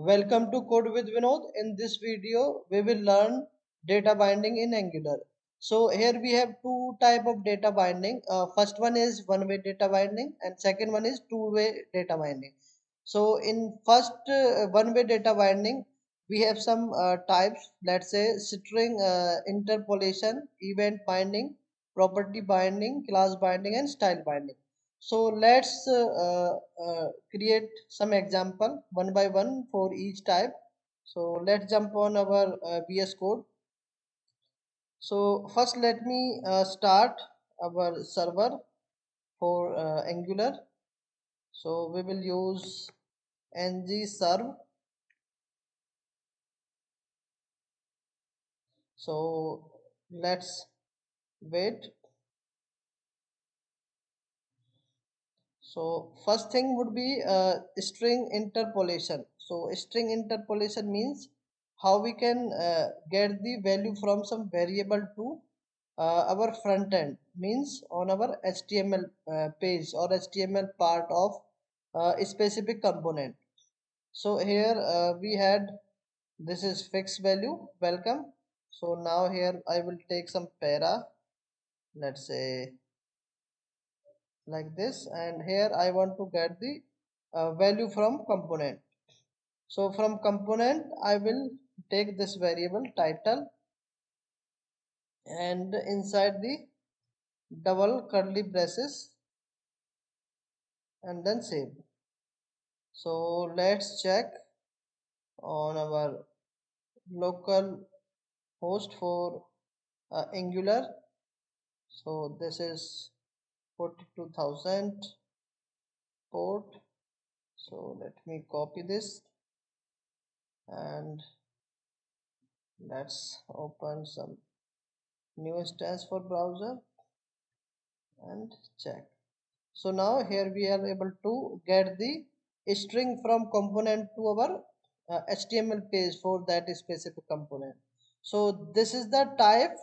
Welcome to Code with Vinod. In this video, we will learn data binding in Angular. So here we have two type of data binding. First one is one-way data binding, and second one is two-way data binding. So in first one-way data binding, we have some types. Let's say string interpolation, event binding, property binding, class binding, and style binding. So let's create some example one by one for each type. So let's jump on our VS Code. So first let me start our server for Angular. So we will use ng serve. So let's wait. So first thing would be string interpolation. So string interpolation means how we can get the value from some variable to our front end, means on our HTML page or HTML part of a specific component. So here we had, this is fixed value welcome. So now here I will take some para, let's say like this, and here I want to get the value from component. So from component I will take this variable title, and inside the double curly braces, and then save. So let's check on our local host for Angular. So this is 42,000 port. So let me copy this, and let's open some new instance for browser and check. So now here we are able to get the string from component to our HTML page for that specific component. So this is the type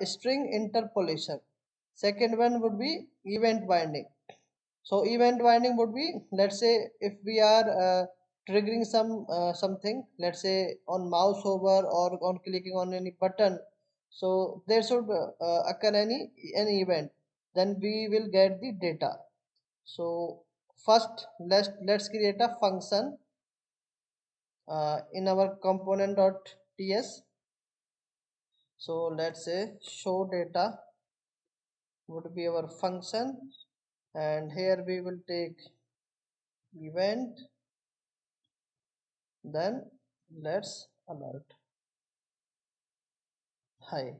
string interpolation. Second one would be event binding. So event binding would be, let's say if we are triggering something, let's say on mouse over or on clicking on any button, so there should occur any event, then we will get the data. So first let's create a function in our component.ts. So let's say show data would be our function, and here we will take event, then let's alert hi.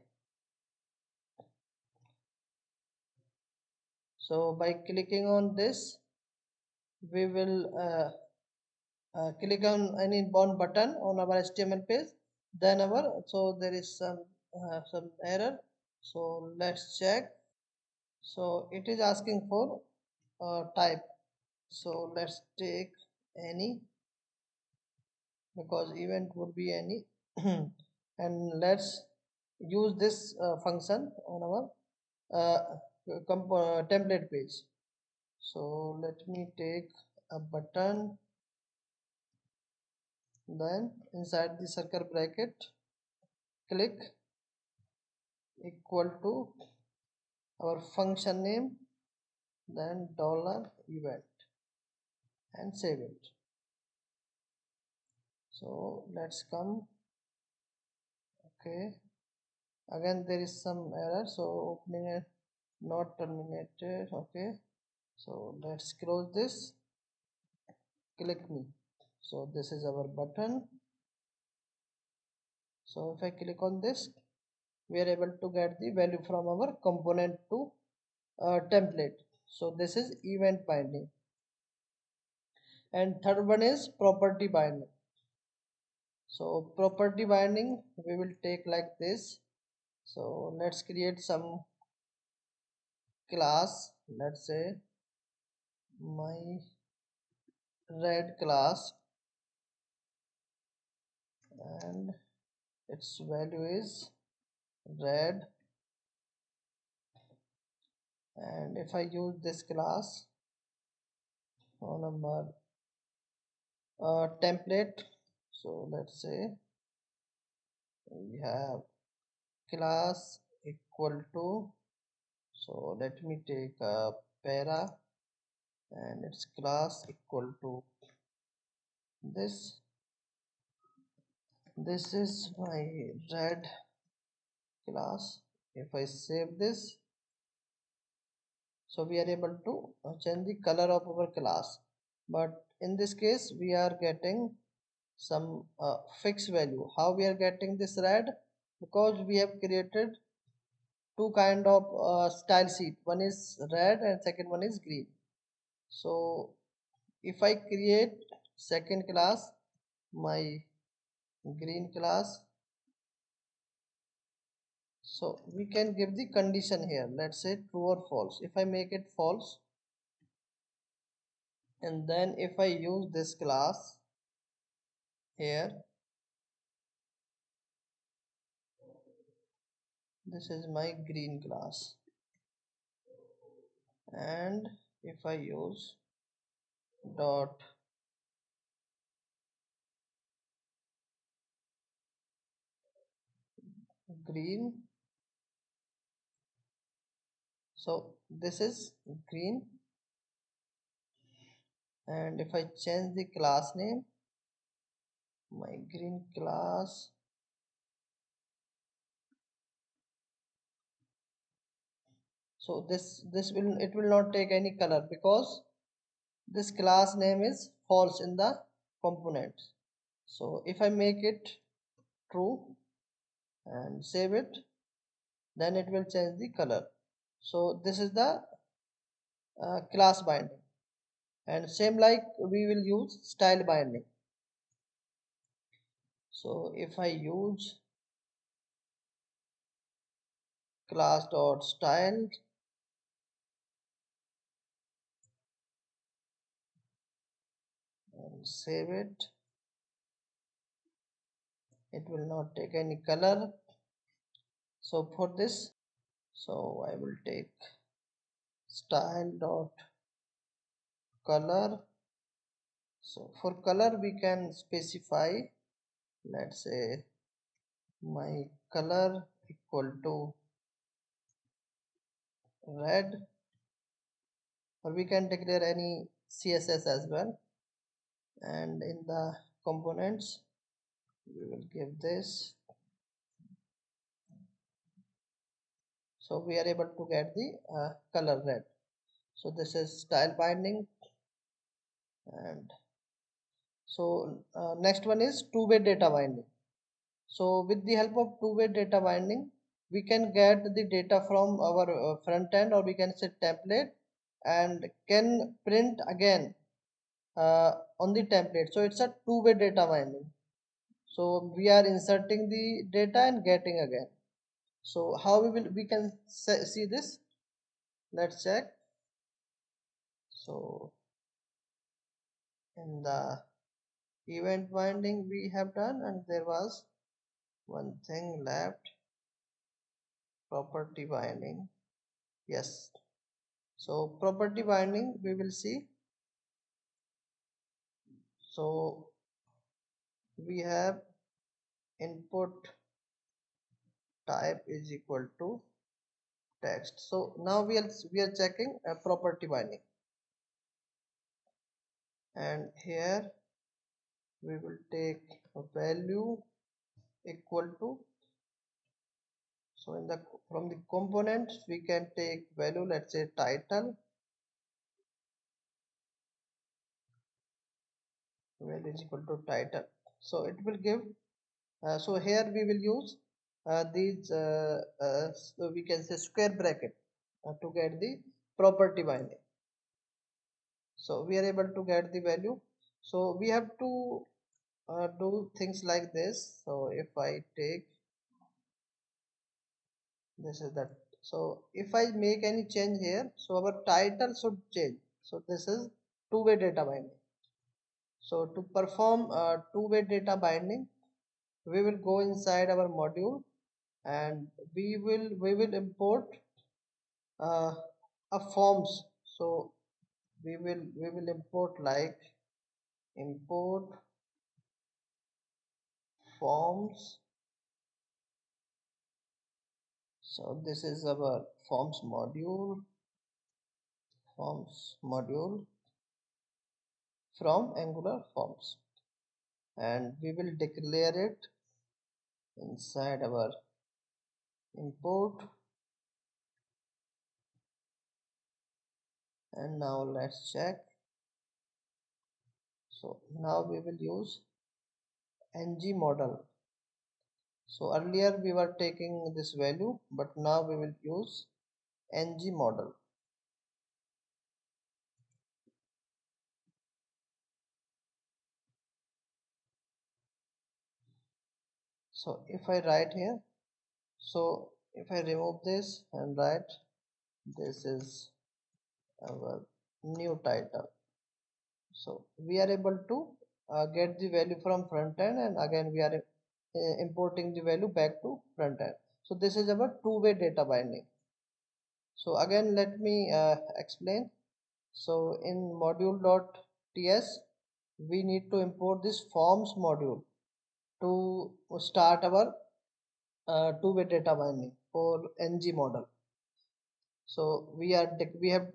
So by clicking on this, we will click on any one button on our HTML page, then our, so there is some error. So let's check. So it is asking for type. So let's take any, because event would be any and let's use this function on our template page. So let me take a button, then inside the circle bracket click equal to our function name, then dollar event, and save it. So let's come. Okay, again there is some error, so opening it not terminated. Okay, so let's close this, click me. So this is our button. So if I click on this, we are able to get the value from our component to template. So this is event binding. And third one is property binding. So property binding we will take like this. So let's create some class, let's say my red class, and its value is red. And if I use this class on our template. So let's say we have class equal to, so let me take a para and its class equal to this. This is my red class. If I save this, so we are able to change the color of our class, but in this case we are getting some fixed value. How we are getting this red? Because we have created two kind of style sheet. One is red and second one is green. So if I create second class, my green class, so we can give the condition here. Let's say true or false. If I make it false, and then if I use this class here, this is my green class, and if I use dot green, so this is green, and if I change the class name, my green class, so this will, it will not take any color because this class name is false in the components. So if I make it true and save it, then it will change the color. So this is the class binding, and same like we will use style binding. So if I use class dot style and save it, it will not take any color. So for this, so I will take style dot color. So for color we can specify, let's say my color equal to red, or we can declare any CSS as well, and in the components we will give this. So we are able to get the color red. So this is style binding. And so next one is two-way data binding. So with the help of two-way data binding, we can get the data from our front end, or we can say template, and can print again on the template. So it's a two-way data binding. So we are inserting the data and getting again. So how we can see this? Let's check. So in the event binding we have done, and there was one thing left, property binding. Yes, so property binding we will see. So we have input type is equal to text. So now we are checking a property binding, and here we will take a value equal to, so in the from the components we can take value, let's say title, value is equal to title. So it will give, so here we will use these so we can say square bracket to get the property binding. So we are able to get the value. So we have to do things like this. So if I take, this is that, so if I make any change here, so our title should change. So this is two-way data binding. So to perform two-way data binding, we will go inside our module, and we will import uh, a forms. So we will import like import forms. So this is our forms module from Angular forms, and we will declare it inside our import. And now let's check. So now we will use ng model. So earlier we were taking this value, but now we will use ng model. So if I write here, so if I remove this and write, this is our new title. So we are able to get the value from front end, and again we are importing the value back to front end. So this is our two-way data binding. So again let me explain. So in module.ts we need to import this forms module to start our two-way data binding for ng model. So we have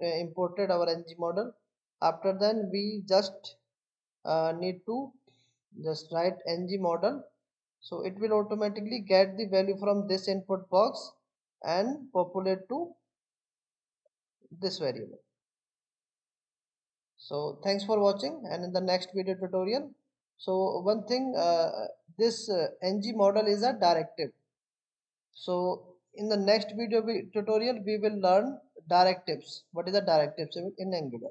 imported our ng model. After then we just need to just write ng model. So it will automatically get the value from this input box and populate to this variable. So thanks for watching, and in the next video tutorial, so one thing, this ng model is a directive. So in the next tutorial we will learn directives. What is a directives in Angular?